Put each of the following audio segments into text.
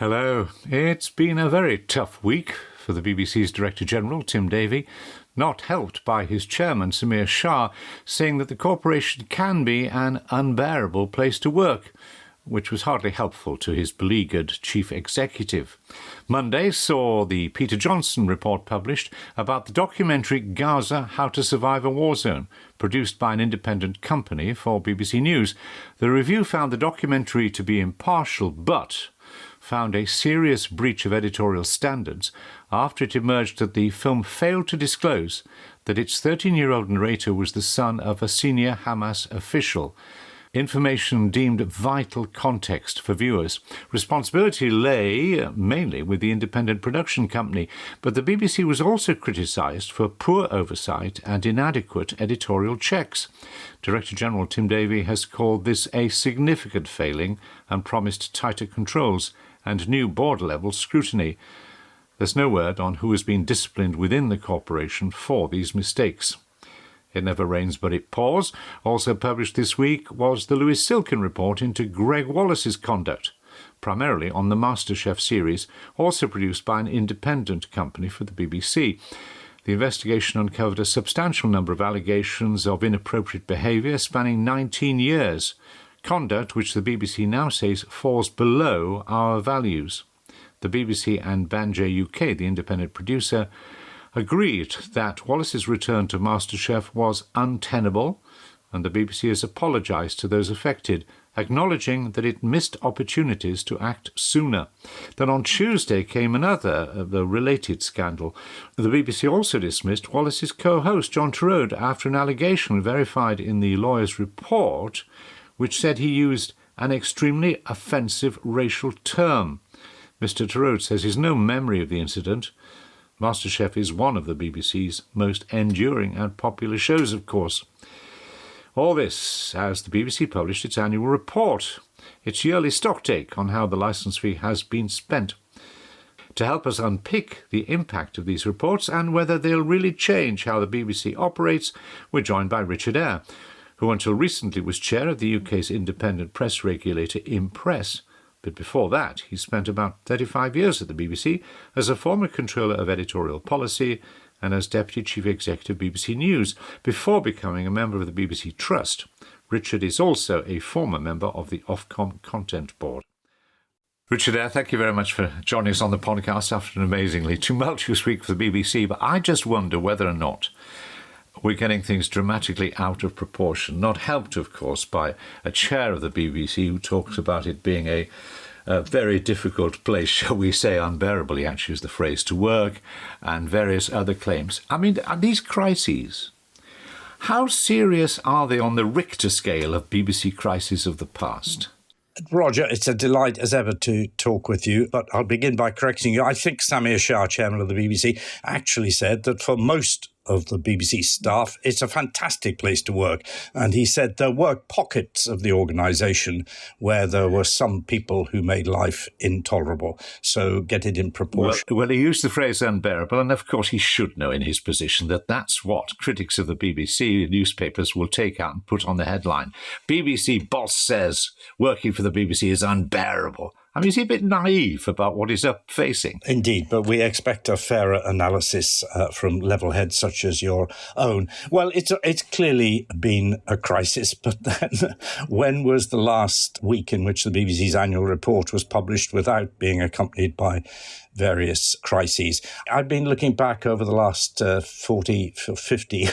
Hello. It's been a very tough week for the BBC's Director General, Tim Davie, not helped by his chairman, Samir Shah, saying that the corporation can be an unbearable place to work, which was hardly helpful to his beleaguered chief executive. Monday saw the Peter Johnson report published about the documentary Gaza, How to Survive a War Zone, produced by an independent company for BBC News. The review found the documentary to be impartial, but found a serious breach of editorial standards after it emerged that the film failed to disclose that its 13-year-old narrator was the son of a senior Hamas official. Information deemed vital context for viewers. Responsibility lay mainly with the independent production company, but the BBC was also criticised for poor oversight and inadequate editorial checks. Director General Tim Davie has called this a significant failing and promised tighter controls and new board-level scrutiny. There's no word on who has been disciplined within the corporation for these mistakes. It never rains but it pours. Also published this week was the Lewis Silkin report into Greg Wallace's conduct, primarily on the MasterChef series, also produced by an independent company for the BBC. The investigation uncovered a substantial number of allegations of inappropriate behaviour spanning 19 years, conduct which the BBC now says falls below our values. The BBC and Banjay UK, the independent producer, agreed that Wallace's return to MasterChef was untenable, and the BBC has apologised to those affected, acknowledging that it missed opportunities to act sooner. Then on Tuesday came another related scandal. The BBC also dismissed Wallace's co-host, John Turode, after an allegation verified in the lawyer's report, which said he used an extremely offensive racial term. Mr. Turode says he has no memory of the incident. MasterChef is one of the BBC's most enduring and popular shows, of course. All this as the BBC published its annual report, its yearly stocktake on how the licence fee has been spent. To help us unpick the impact of these reports and whether they'll really change how the BBC operates, we're joined by Richard Ayre, who until recently was chair of the UK's independent press regulator, Impress. But before that, he spent about 35 years at the BBC as a former controller of editorial policy and as deputy chief executive of BBC News, before becoming a member of the BBC Trust. Richard is also a former member of the OFCOM Content Board. Richard Ayre, thank you very much for joining us on the podcast after an amazingly tumultuous week for the BBC, but I just wonder whether or not we're getting things dramatically out of proportion, not helped, of course, by a chair of the BBC who talks about it being a very difficult place, shall we say, unbearable, he actually used the phrase, to work, and various other claims. I mean, are these crises, how serious are they on the Richter scale of BBC crises of the past? Roger, it's a delight as ever to talk with you, but I'll begin by correcting you. I think Samir Shah, chairman of the BBC, actually said that for most of the BBC staff, it's a fantastic place to work. And he said there were pockets of the organisation where there were some people who made life intolerable. So get it in proportion. Well, he used the phrase unbearable, and of course he should know in his position that that's what critics of the BBC newspapers will take out and put on the headline. BBC boss says working for the BBC is unbearable. I mean, is he a bit naive about what he's up facing? Indeed, but we expect a fairer analysis from level heads such as your own. Well, it's clearly been a crisis, but then when was the last week in which the BBC's annual report was published without being accompanied by various crises? I've been looking back over the last 40, 50,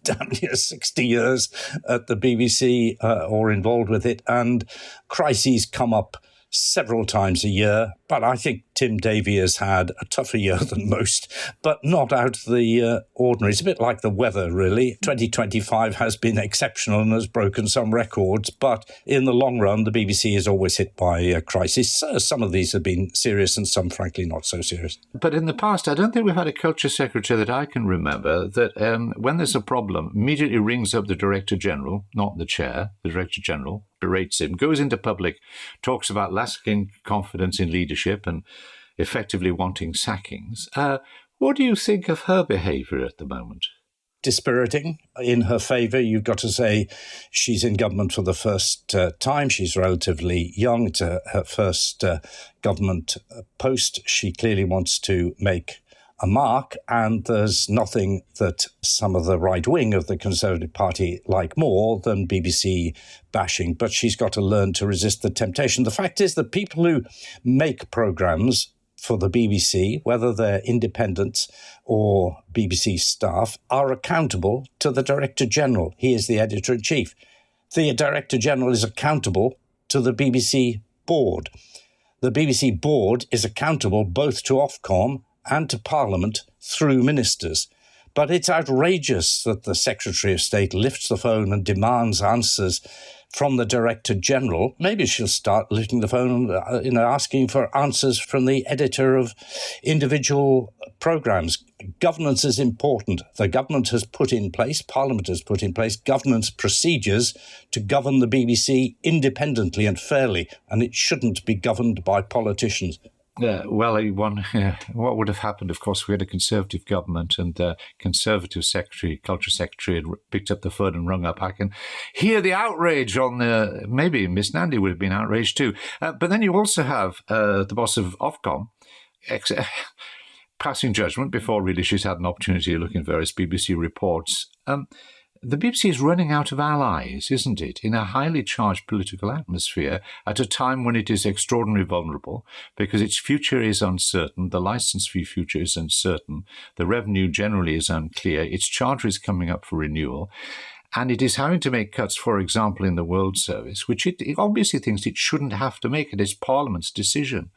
damn near 60 years at the BBC or involved with it, and crises come up several times a year, but I think Tim Davie has had a tougher year than most, but not out of the ordinary. It's a bit like the weather, really. 2025 has been exceptional and has broken some records, but in the long run, the BBC is always hit by a crisis. Some of these have been serious and some, frankly, not so serious. But in the past, I don't think we've had a culture secretary that I can remember that when there's a problem, immediately rings up the Director General, not the chair, the Director General, berates him, goes into public, talks about lacking confidence in leadership and effectively wanting sackings. What do you think of her behaviour at the moment? dispiriting in her favour. You've got to say she's in government for the first time. She's relatively young. It's her first government post. She clearly wants to make a mark, and there's nothing that some of the right wing of the Conservative Party like more than BBC bashing, but she's got to learn to resist the temptation. The fact is that people who make programmes for the BBC, whether they're independents or BBC staff, are accountable to the Director General. He is the Editor-in-Chief. The Director General is accountable to the BBC board. The BBC board is accountable both to Ofcom and to Parliament through ministers. But it's outrageous that the Secretary of State lifts the phone and demands answers from the Director General. Maybe she'll start lifting the phone and asking for answers from the editor of individual programmes. Governance is important. The government has put in place, Parliament has put in place governance procedures to govern the BBC independently and fairly, and it shouldn't be governed by politicians. What would have happened, of course, we had a Conservative government and the Conservative Secretary, Culture Secretary, had picked up the phone and rung up. I can hear the outrage on maybe Miss Nandy would have been outraged too. But then you also have the boss of Ofcom passing judgment before really she's had an opportunity to look in various BBC reports. The BBC is running out of allies, isn't it, in a highly charged political atmosphere at a time when it is extraordinarily vulnerable because its future is uncertain, the licence fee future is uncertain, the revenue generally is unclear, its charter is coming up for renewal, and it is having to make cuts, for example, in the World Service, which it obviously thinks it shouldn't have to make. It is Parliament's decision.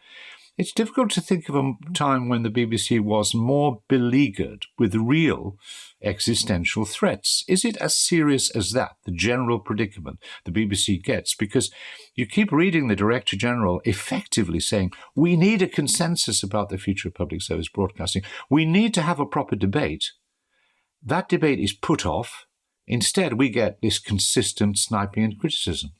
It's difficult to think of a time when the BBC was more beleaguered with real existential threats. Is it as serious as that, the general predicament the BBC gets? Because you keep reading the Director General effectively saying, we need a consensus about the future of public service broadcasting. We need to have a proper debate. That debate is put off. Instead, we get this consistent sniping and criticism.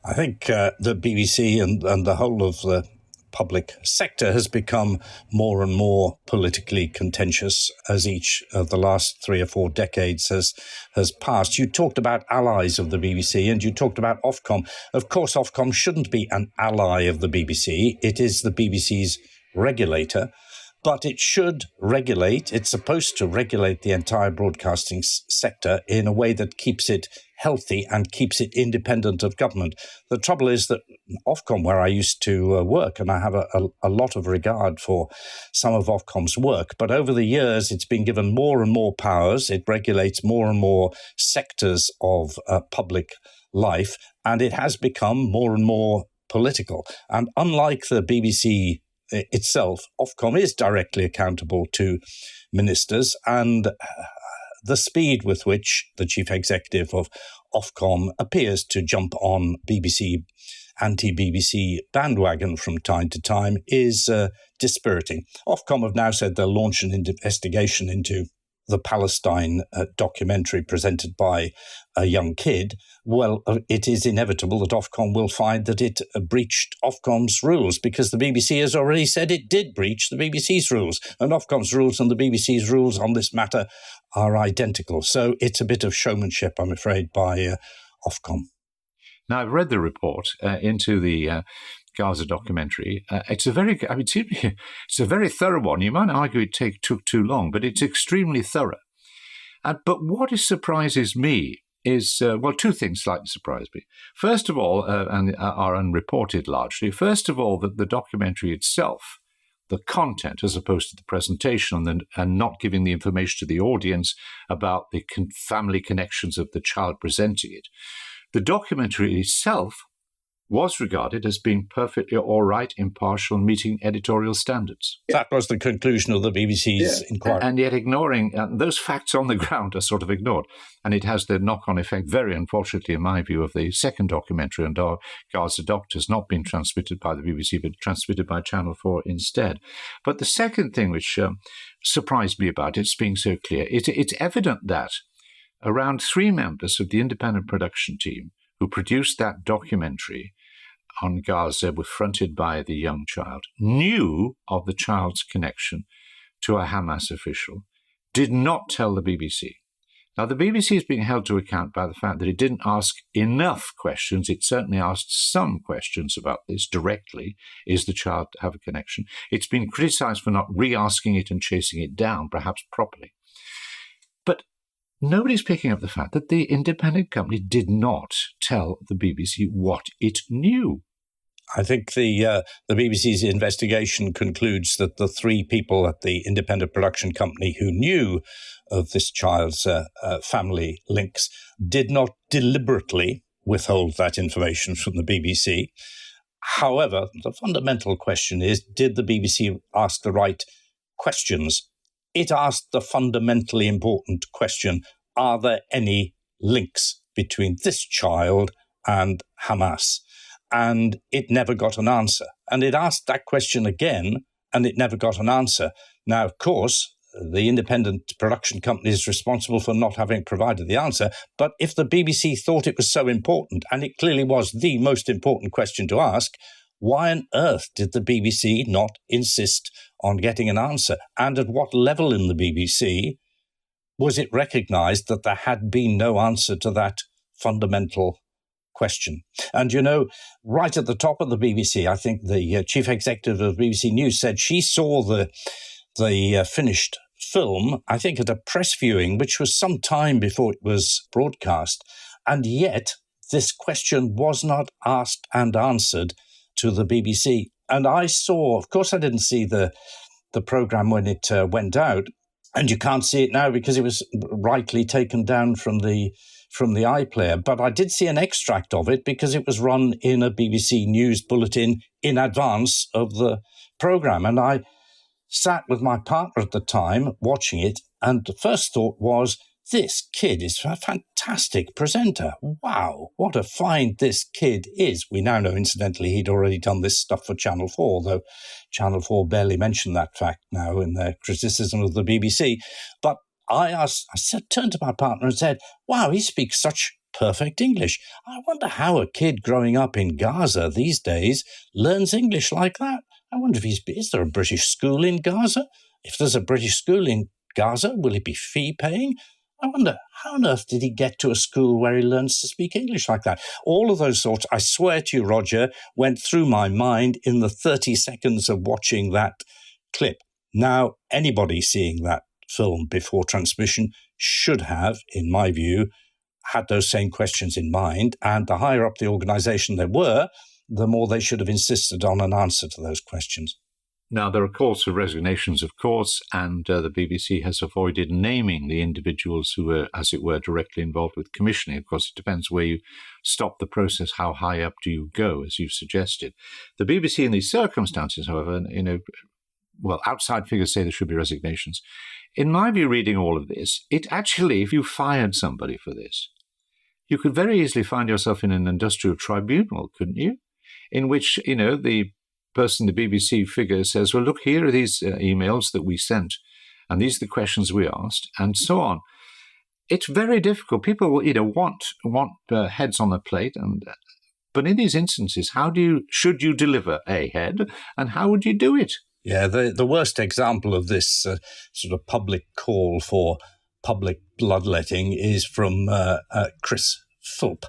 I think the BBC and the whole of the public sector has become more and more politically contentious as each of the last 3 or 4 decades has passed. You talked about allies of the BBC and you talked about Ofcom. Of course, Ofcom shouldn't be an ally of the BBC. It is the BBC's regulator, but it should regulate. It's supposed to regulate the entire broadcasting sector in a way that keeps it healthy and keeps it independent of government. The trouble is that Ofcom, where I used to work, and I have a lot of regard for some of Ofcom's work, but over the years it's been given more and more powers. It regulates more and more sectors of public life, and it has become more and more political. And unlike the BBC itself, Ofcom is directly accountable to ministers, and the speed with which the chief executive of Ofcom appears to jump on BBC, anti-BBC bandwagon from time to time is dispiriting. Ofcom have now said they'll launch an investigation into the Palestine documentary presented by a young kid. Well, it is inevitable that Ofcom will find that it breached Ofcom's rules because the BBC has already said it did breach the BBC's rules, and Ofcom's rules and the BBC's rules on this matter are identical. So it's a bit of showmanship, I'm afraid, by Ofcom. Now, I've read the report into the Gaza documentary. It's a very thorough one. You might argue it took too long, but it's extremely thorough. But what surprises me is, two things slightly surprise me. First of all, and are unreported largely. First of all, that the documentary itself, the content as opposed to the presentation and not giving the information to the audience about the family connections of the child presenting it. The documentary itself was regarded as being perfectly all right, impartial, meeting editorial standards. That was the conclusion of the BBC's inquiry. And yet ignoring those facts on the ground are sort of ignored. And it has the knock-on effect, very unfortunately, in my view, of the second documentary on Gaza doctors not being transmitted by the BBC, but transmitted by Channel 4 instead. But the second thing which surprised me about it being so clear, it's evident that around 3 members of the independent production team who produced that documentary on Gaza, were fronted by the young child, knew of the child's connection to a Hamas official, did not tell the BBC. Now, the BBC is being held to account by the fact that it didn't ask enough questions. It certainly asked some questions about this directly. Is the child to have a connection? It's been criticised for not re-asking it and chasing it down, perhaps properly. But nobody's picking up the fact that the independent company did not tell the BBC what it knew. I think the BBC's investigation concludes that the three people at the independent production company who knew of this child's family links did not deliberately withhold that information from the BBC. However, the fundamental question is, did the BBC ask the right questions? It asked the fundamentally important question, are there any links between this child and Hamas? And it never got an answer. And it asked that question again, and it never got an answer. Now, of course, the independent production company is responsible for not having provided the answer. But if the BBC thought it was so important, and it clearly was the most important question to ask, why on earth did the BBC not insist on getting an answer? And at what level in the BBC was it recognised that there had been no answer to that fundamental question? And, you know, right at the top of the BBC, I think the chief executive of BBC News said she saw the finished film, I think at a press viewing, which was some time before it was broadcast. And yet this question was not asked and answered to the BBC. And I saw, of course, I didn't see the programme when it went out. And you can't see it now because it was rightly taken down from the iPlayer. But I did see an extract of it because it was run in a BBC News bulletin in advance of the programme. And I sat with my partner at the time watching it, and the first thought was, this kid is a fantastic presenter. Wow, what a find this kid is. We now know, incidentally, he'd already done this stuff for Channel 4, though Channel 4 barely mention that fact now in their criticism of the BBC. But I turned to my partner and said, wow, he speaks such perfect English. I wonder how a kid growing up in Gaza these days learns English like that. I wonder if is there a British school in Gaza? If there's a British school in Gaza, will it be fee-paying? I wonder, how on earth did he get to a school where he learns to speak English like that? All of those thoughts, I swear to you, Roger, went through my mind in the 30 seconds of watching that clip. Now, anybody seeing that film before transmission should have, in my view, had those same questions in mind. And the higher up the organisation they were, the more they should have insisted on an answer to those questions. Now, there are calls for resignations, of course, and the BBC has avoided naming the individuals who were, as it were, directly involved with commissioning. Of course, it depends where you stop the process, how high up do you go, as you've suggested. The BBC in these circumstances, however, outside figures say there should be resignations. In my view, reading all of this, it actually, if you fired somebody for this, you could very easily find yourself in an industrial tribunal, couldn't you? In which, the person, the BBC figure, says, well, look, here are these emails that we sent, and these are the questions we asked, and so on. It's very difficult. People, want heads on a plate, but in these instances, should you deliver a head, and how would you do it? Yeah, the worst example of this sort of public call for public bloodletting is from Chris Philp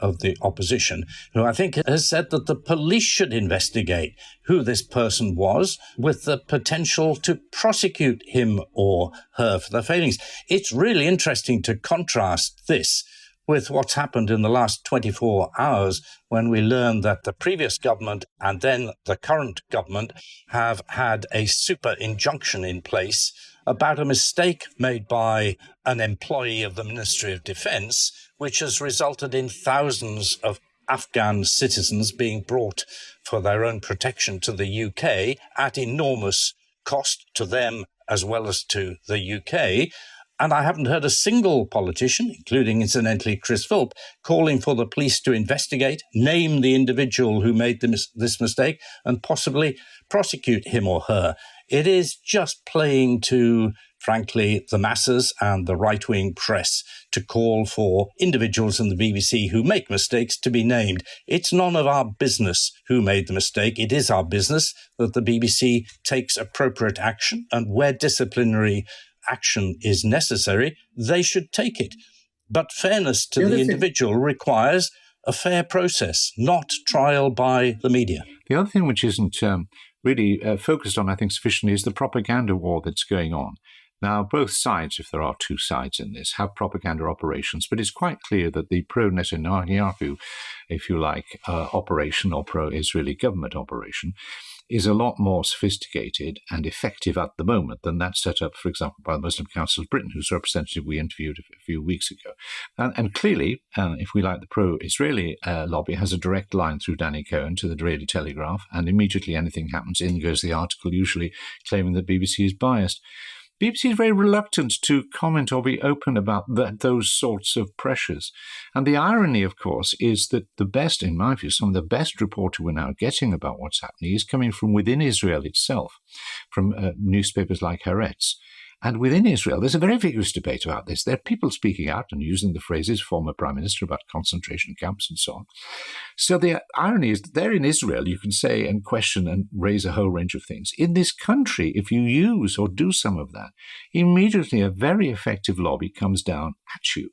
of the opposition, who I think has said that the police should investigate who this person was with the potential to prosecute him or her for their failings. It's really interesting to contrast this with what's happened in the last 24 hours when we learned that the previous government and then the current government have had a super injunction in place about a mistake made by an employee of the Ministry of Defence, which has resulted in thousands of Afghan citizens being brought for their own protection to the UK at enormous cost to them as well as to the UK. And I haven't heard a single politician, including, incidentally, Chris Philp, calling for the police to investigate, name the individual who made this mistake, and possibly prosecute him or her. It is just playing to, frankly, the masses and the right-wing press to call for individuals in the BBC who make mistakes to be named. It's none of our business who made the mistake. It is our business that the BBC takes appropriate action, and where disciplinary action is necessary, they should take it. But fairness to the individual requires a fair process, not trial by the media. The other thing which isn't really focused on, I think, sufficiently is the propaganda war that's going on. Now, both sides, if there are two sides in this, have propaganda operations, but it's quite clear that the pro-Netanyahu, if you like, operation or pro-Israeli government operation is a lot more sophisticated and effective at the moment than that set up, for example, by the Muslim Council of Britain, whose representative we interviewed a few weeks ago. And clearly, if we like, the pro-Israeli lobby has a direct line through Danny Cohen to the Daily Telegraph, and immediately anything happens, in goes the article, usually claiming that BBC is biased. BBC is very reluctant to comment or be open about those sorts of pressures. And the irony, of course, is that the best, in my view, some of the best reporting we're now getting about what's happening is coming from within Israel itself, from newspapers like Haaretz. And within Israel, there's a very vigorous debate about this. There are people speaking out and using the phrases former prime minister about concentration camps and so on. So the irony is that there in Israel, you can say and question and raise a whole range of things. In this country, if you use or do some of that, immediately a very effective lobby comes down at you.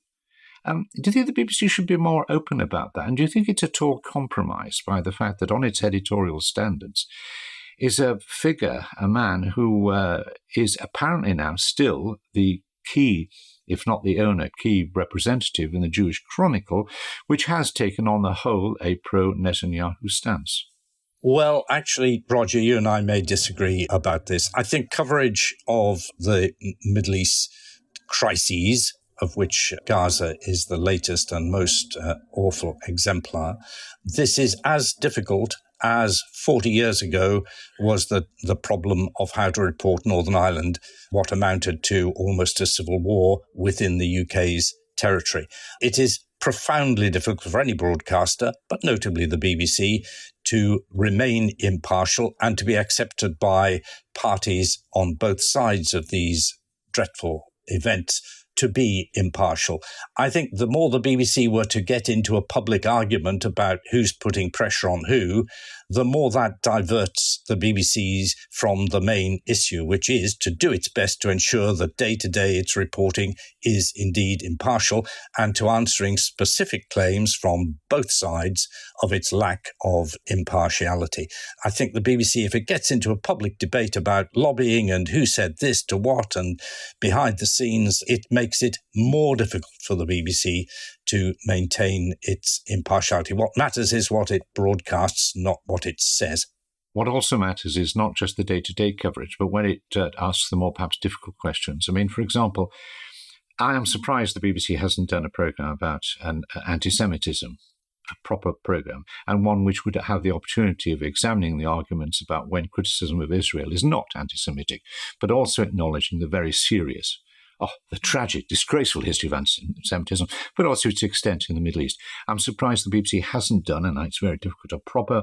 Do you think the BBC should be more open about that? And do you think it's at all compromised by the fact that on its editorial standards, is a figure, a man who is apparently now still the key, if not the owner, key representative in the Jewish Chronicle, which has taken on the whole a pro-Netanyahu stance? Well, actually, Roger, you and I may disagree about this. I think coverage of the Middle East crises, of which Gaza is the latest and most awful exemplar, this is as difficult as 40 years ago was the problem of how to report Northern Ireland, what amounted to almost a civil war within the UK's territory. It is profoundly difficult for any broadcaster, but notably the BBC, to remain impartial and to be accepted by parties on both sides of these dreadful events to be impartial. I think the more the BBC were to get into a public argument about who's putting pressure on who, the more that diverts the BBC's from the main issue, which is to do its best to ensure that day-to-day its reporting is indeed impartial and to answering specific claims from both sides of its lack of impartiality. I think the BBC, if it gets into a public debate about lobbying and who said this to what and behind the scenes, it makes it more difficult for the BBC to maintain its impartiality. What matters is what it broadcasts, not what it says. What also matters is not just the day-to-day coverage, but when it asks the more perhaps difficult questions. I mean, for example, I am surprised the BBC hasn't done a programme about anti-Semitism, a proper programme, and one which would have the opportunity of examining the arguments about when criticism of Israel is not anti-Semitic, but also acknowledging the very serious, the tragic, disgraceful history of anti-Semitism, but also its extent in the Middle East. I'm surprised the BBC hasn't done, and it's very difficult, a proper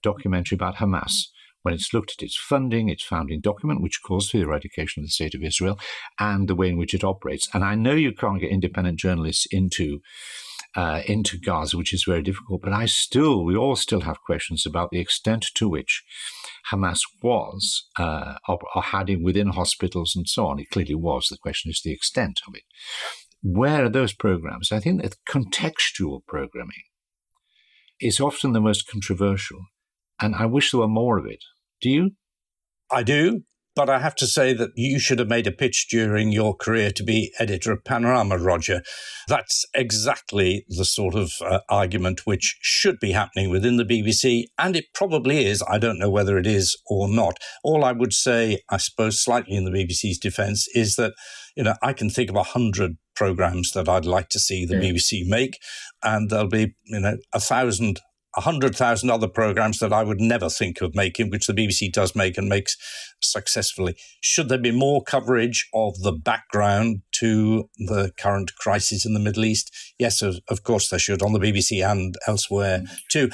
documentary about Hamas, when it's looked at its funding, its founding document, which calls for the eradication of the State of Israel, and the way in which it operates. And I know you can't get independent journalists into Gaza, which is very difficult, but we all still have questions about the extent to which Hamas was hiding within hospitals and so on. It clearly was. The question is the extent of it. Where are those programs? I think that contextual programming is often the most controversial, and I wish there were more of it. Do you? I do. But I have to say that you should have made a pitch during your career to be editor of Panorama, Roger. That's exactly the sort of argument which should be happening within the BBC, and it probably is. I don't know whether it is or not. All I would say, I suppose, slightly in the BBC's defence, is that, I can think of 100 programmes that I'd like to see the BBC make, and there'll be, 100,000 other programmes that I would never think of making, which the BBC does make and makes successfully. Should there be more coverage of the background to the current crisis in the Middle East? Yes, of course there should, on the BBC and elsewhere too.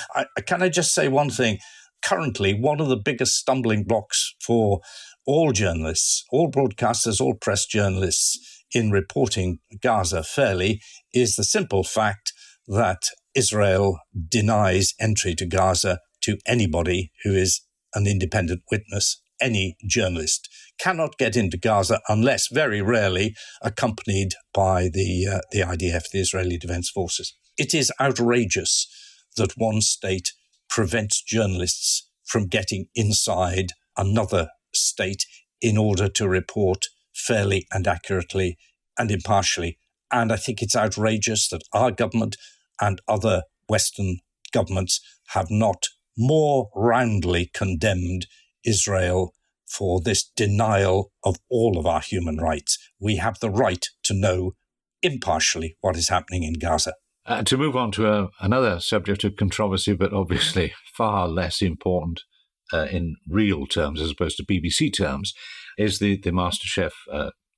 Can I just say one thing? Currently, one of the biggest stumbling blocks for all journalists, all broadcasters, all press journalists in reporting Gaza fairly is the simple fact that Israel denies entry to Gaza to anybody who is an independent witness any journalist cannot get into Gaza unless, very rarely, accompanied by the IDF, the Israeli Defense Forces. It is outrageous that one state prevents journalists from getting inside another state in order to report fairly and accurately and impartially. And I think it's outrageous that our government and other Western governments have not more roundly condemned Israel for this denial of all of our human rights. We have the right to know impartially what is happening in Gaza. To move on to another subject of controversy, but obviously far less important in real terms as opposed to BBC terms, is the MasterChef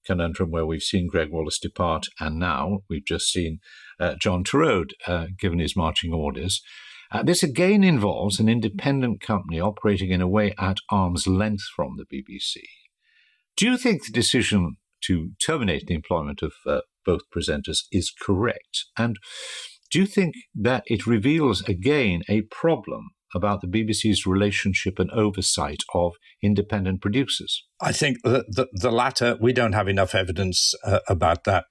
conundrum, where we've seen Greg Wallace depart, and now we've just seen John Turode given his marching orders. This again involves an independent company operating in a way at arm's length from the BBC. Do you think the decision to terminate the employment of both presenters is correct? And do you think that it reveals again a problem about the BBC's relationship and oversight of independent producers? I think the latter, we don't have enough evidence about that,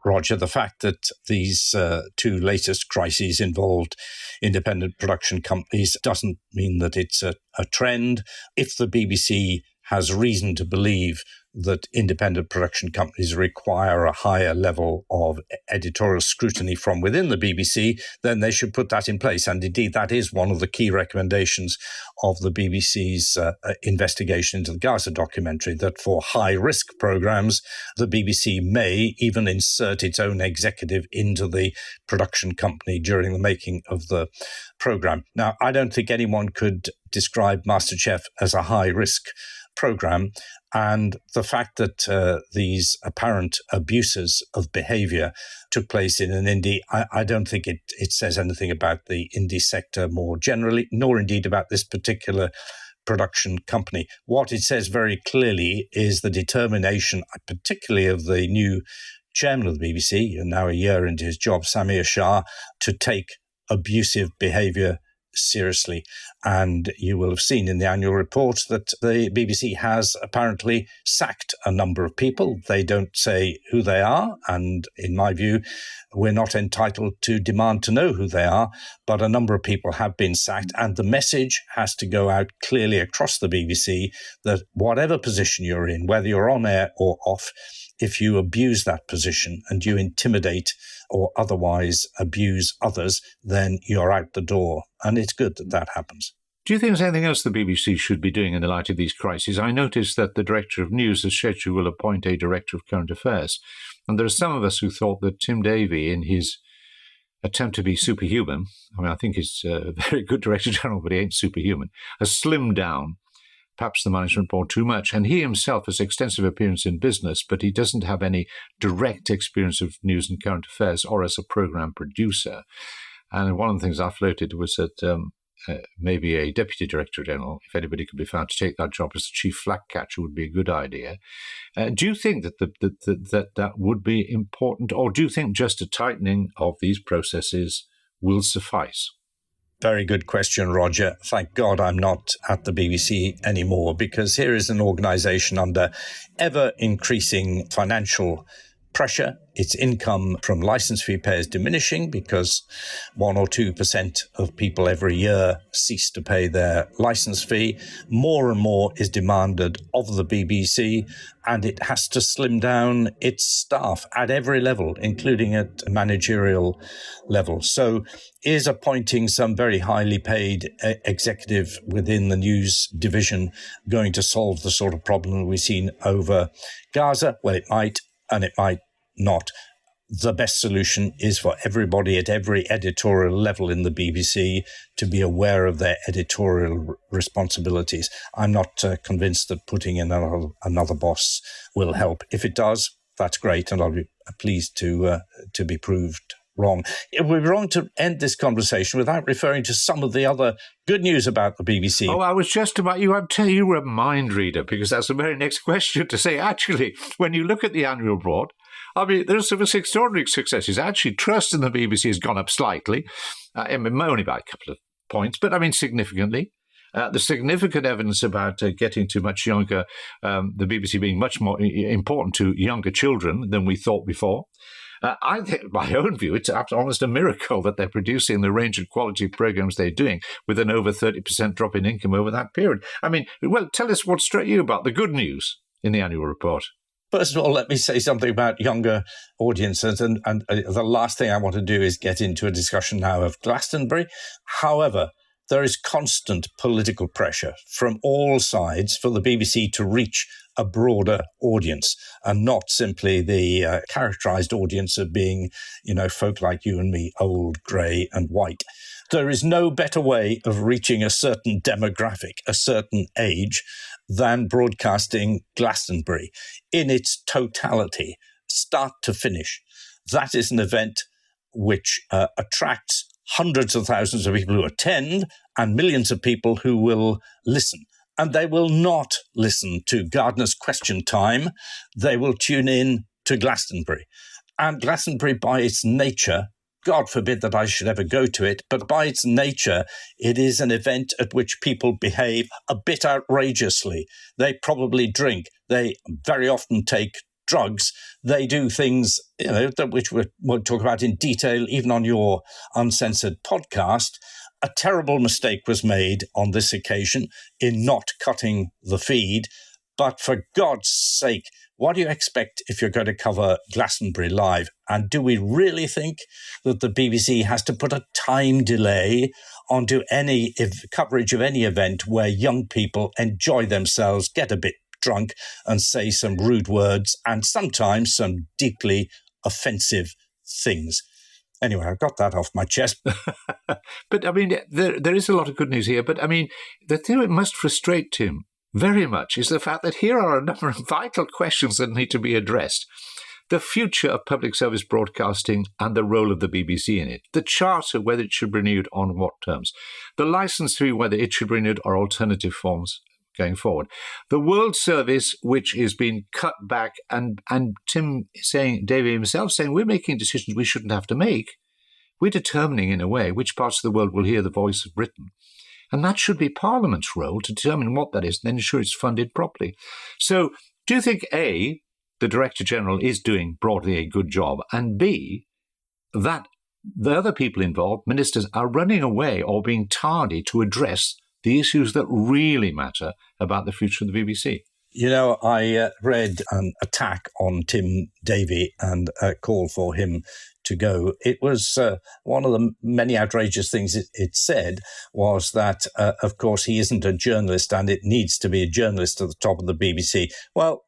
Roger. The fact that these two latest crises involved independent production companies doesn't mean that it's a trend. If the BBC has reason to believe that independent production companies require a higher level of editorial scrutiny from within the BBC, then they should put that in place. And indeed, that is one of the key recommendations of the BBC's investigation into the Gaza documentary, that for high-risk programmes, the BBC may even insert its own executive into the production company during the making of the programme. Now, I don't think anyone could describe MasterChef as a high-risk program, and the fact that these apparent abuses of behavior took place in an indie, I don't think it says anything about the indie sector more generally, nor indeed about this particular production company. What it says very clearly is the determination, particularly of the new chairman of the BBC, and now a year into his job, Samir Shah, to take abusive behavior seriously. And you will have seen in the annual report that the BBC has apparently sacked a number of people. They don't say who they are, and in my view, we're not entitled to demand to know who they are, but a number of people have been sacked, and the message has to go out clearly across the BBC that whatever position you're in, whether you're on air or off, if you abuse that position and you intimidate or otherwise abuse others, then you're out the door. And it's good that that happens. Do you think there's anything else the BBC should be doing in the light of these crises? I noticed that the Director of News has said she will appoint a Director of Current Affairs. And there are some of us who thought that Tim Davie, in his attempt to be superhuman, I mean, I think he's a very good Director General, but he ain't superhuman, has slimmed down perhaps the management board too much. And he himself has extensive experience in business, but he doesn't have any direct experience of news and current affairs or as a program producer. And one of the things I floated was that maybe a deputy director general, if anybody could be found to take that job as the chief flag catcher, would be a good idea. Do you think that that would be important, or do you think just a tightening of these processes will suffice? Very good question, Roger. Thank God I'm not at the BBC anymore, because here is an organisation under ever-increasing financial pressure. Its income from licence fee payers diminishing because 1 or 2% of people every year cease to pay their licence fee. More and more is demanded of the BBC, and it has to slim down its staff at every level, including at managerial level. So is appointing some very highly paid executive within the news division going to solve the sort of problem we've seen over Gaza? Well, it might, and it might not. The best solution is for everybody at every editorial level in the BBC to be aware of their editorial responsibilities. I'm not convinced that putting in another boss will help. If it does, that's great, and I'll be pleased to be proved wrong. It would be wrong to end this conversation without referring to some of the other good news about the BBC. Oh, I was just about you. I'd tell you were a mind reader, because that's the very next question to say, actually, when you look at the annual report, I mean, there's some extraordinary successes. Actually, trust in the BBC has gone up slightly, only by a couple of points, but I mean significantly. The significant evidence about getting to much younger, the BBC being much more important to younger children than we thought before. I think, my own view, it's almost a miracle that they're producing the range and quality of programs they're doing with an over 30% drop in income over that period. I mean, well, tell us what struck you about the good news in the annual report. First of all, let me say something about younger audiences. And the last thing I want to do is get into a discussion now of Glastonbury. However, there is constant political pressure from all sides for the BBC to reach a broader audience and not simply the characterized audience of being, folk like you and me, old, grey and white. There is no better way of reaching a certain demographic, a certain age, than broadcasting Glastonbury in its totality, start to finish. That is an event which attracts hundreds of thousands of people who attend and millions of people who will listen. And they will not listen to Gardener's Question Time. They will tune in to Glastonbury. And Glastonbury, by its nature, God forbid that I should ever go to it, but by its nature, it is an event at which people behave a bit outrageously. They probably drink. They very often take drugs. They do things, which we won't talk about in detail, even on your uncensored podcast. A terrible mistake was made on this occasion in not cutting the feed. But for God's sake, what do you expect if you're going to cover Glastonbury live? And do we really think that the BBC has to put a time delay onto any coverage of any event where young people enjoy themselves, get a bit drunk and say some rude words and sometimes some deeply offensive things? Anyway, I've got that off my chest. But, I mean, there is a lot of good news here. But, I mean, the thing that must frustrate Tim very much is the fact that here are a number of vital questions that need to be addressed. The future of public service broadcasting and the role of the BBC in it. The charter, whether it should be renewed on what terms. The licence fee, whether it should be renewed or alternative forms going forward. The World Service, which is being cut back, and Tim saying, David himself saying, we're making decisions we shouldn't have to make. We're determining, in a way, which parts of the world will hear the voice of Britain. And that should be Parliament's role to determine what that is and then ensure it's funded properly. So do you think, A, the Director General is doing broadly a good job, and B, that the other people involved, ministers, are running away or being tardy to address the issues that really matter about the future of the BBC? I read an attack on Tim Davie and a call for him to go. It was one of the many outrageous things it said was that, of course, he isn't a journalist and it needs to be a journalist at the top of the BBC. Well,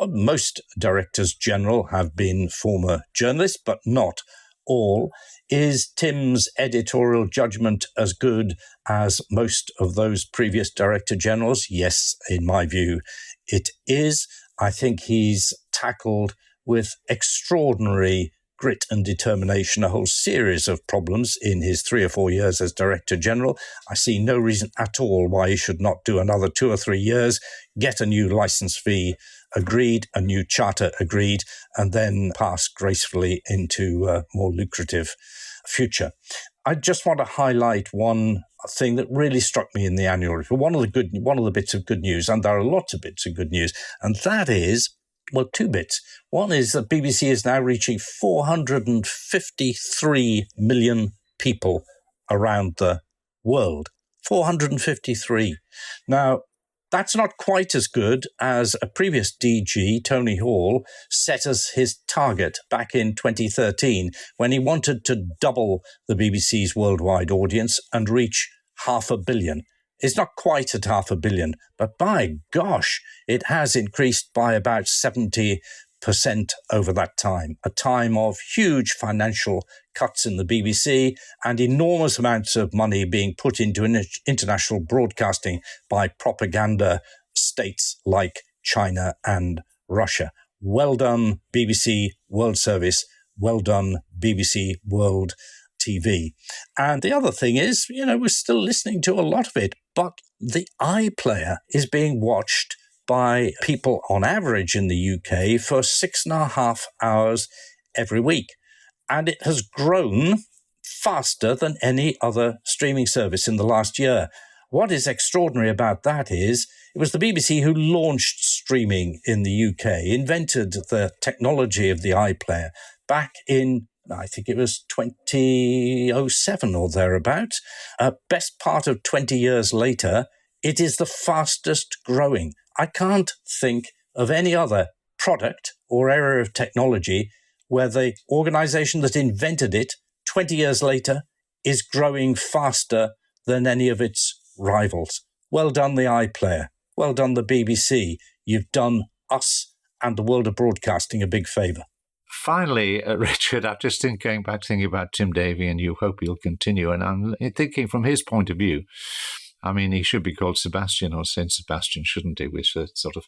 most directors general have been former journalists, but not all. Is Tim's editorial judgment as good as most of those previous director generals? Yes, in my view, it is. I think he's tackled with extraordinary grit and determination a whole series of problems in his 3 or 4 years as Director General. I see no reason at all why he should not do another 2 or 3 years, get a new licence fee agreed, a new charter agreed, and then pass gracefully into a more lucrative future. I just want to highlight one thing that really struck me in the annual report, one of the bits of good news, and there are lots of bits of good news, and that is, well, 2 bits. One is that BBC is now reaching 453 million people around the world. 453. Now, that's not quite as good as a previous DG, Tony Hall, set as his target back in 2013 when he wanted to double the BBC's worldwide audience and reach 500 million. It's not quite at 500 million, but by gosh, it has increased by about 70% over that time, a time of huge financial cuts in the BBC and enormous amounts of money being put into international broadcasting by propaganda states like China and Russia. Well done, BBC World Service. Well done, BBC World TV. And the other thing is, we're still listening to a lot of it, but the iPlayer is being watched by people on average in the UK for 6.5 hours every week. And it has grown faster than any other streaming service in the last year. What is extraordinary about that is it was the BBC who launched streaming in the UK, invented the technology of the iPlayer back in, I think it was 2007 or thereabout. Best part of 20 years later, it is the fastest growing. I can't think of any other product or area of technology where the organization that invented it 20 years later is growing faster than any of its rivals. Well done, the iPlayer. Well done, the BBC. You've done us and the world of broadcasting a big favour. Finally, Richard, I'm just going back thinking about Tim Davie, and you hope he'll continue. And I'm thinking from his point of view, I mean, he should be called Sebastian or Saint Sebastian, shouldn't he, with sort of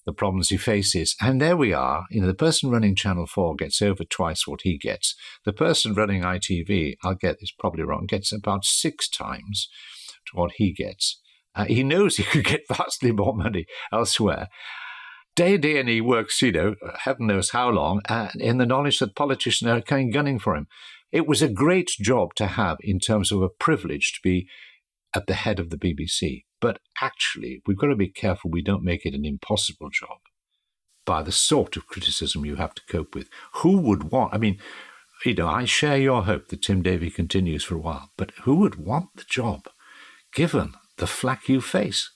the problems he faces. And there we are. The person running Channel 4 gets over twice what he gets. The person running ITV, I'll get this probably wrong, gets about 6 times to what he gets. He knows he could get vastly more money elsewhere. Day and he works, heaven knows how long, in the knowledge that politicians are kind of gunning for him. It was a great job to have in terms of a privilege to be at the head of the BBC. But actually, we've got to be careful we don't make it an impossible job by the sort of criticism you have to cope with. Who would want, I share your hope that Tim Davie continues for a while, but who would want the job given the flack you face?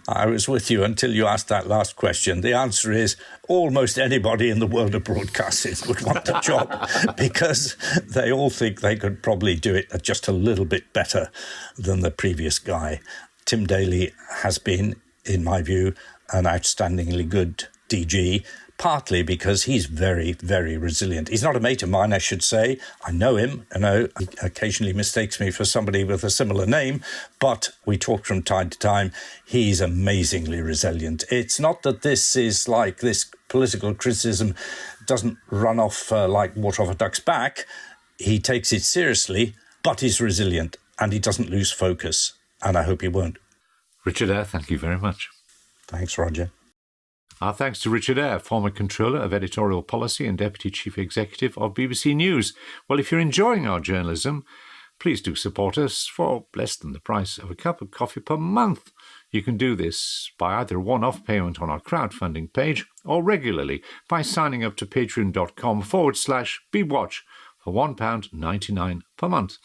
I was with you until you asked that last question. The answer is almost anybody in the world of broadcasting would want the job because they all think they could probably do it just a little bit better than the previous guy. Tim Daly has been, in my view, an outstandingly good DG, partly because he's very, very resilient. He's not a mate of mine, I should say. I know him. He occasionally mistakes me for somebody with a similar name, but we talk from time to time. He's amazingly resilient. It's not that this political criticism doesn't run off like water off a duck's back. He takes it seriously, but he's resilient and he doesn't lose focus. And I hope he won't. Richard Ayre, thank you very much. Thanks, Roger. Our thanks to Richard Ayre, former Controller of Editorial Policy and Deputy Chief Executive of BBC News. Well, if you're enjoying our journalism, please do support us for less than the price of a cup of coffee per month. You can do this by either a one-off payment on our crowdfunding page or regularly by signing up to patreon.com/BeebWatch for £1.99 per month.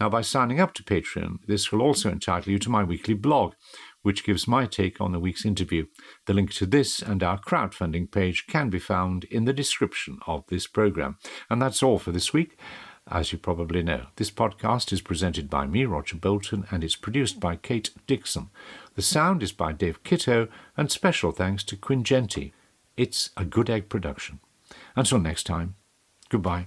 Now, by signing up to Patreon, this will also entitle you to my weekly blog, which gives my take on the week's interview. The link to this and our crowdfunding page can be found in the description of this programme. And that's all for this week. As you probably know, this podcast is presented by me, Roger Bolton, and it's produced by Kate Dixon. The sound is by Dave Kitto, and special thanks to Quinn Genti. It's a Good Egg production. Until next time, goodbye.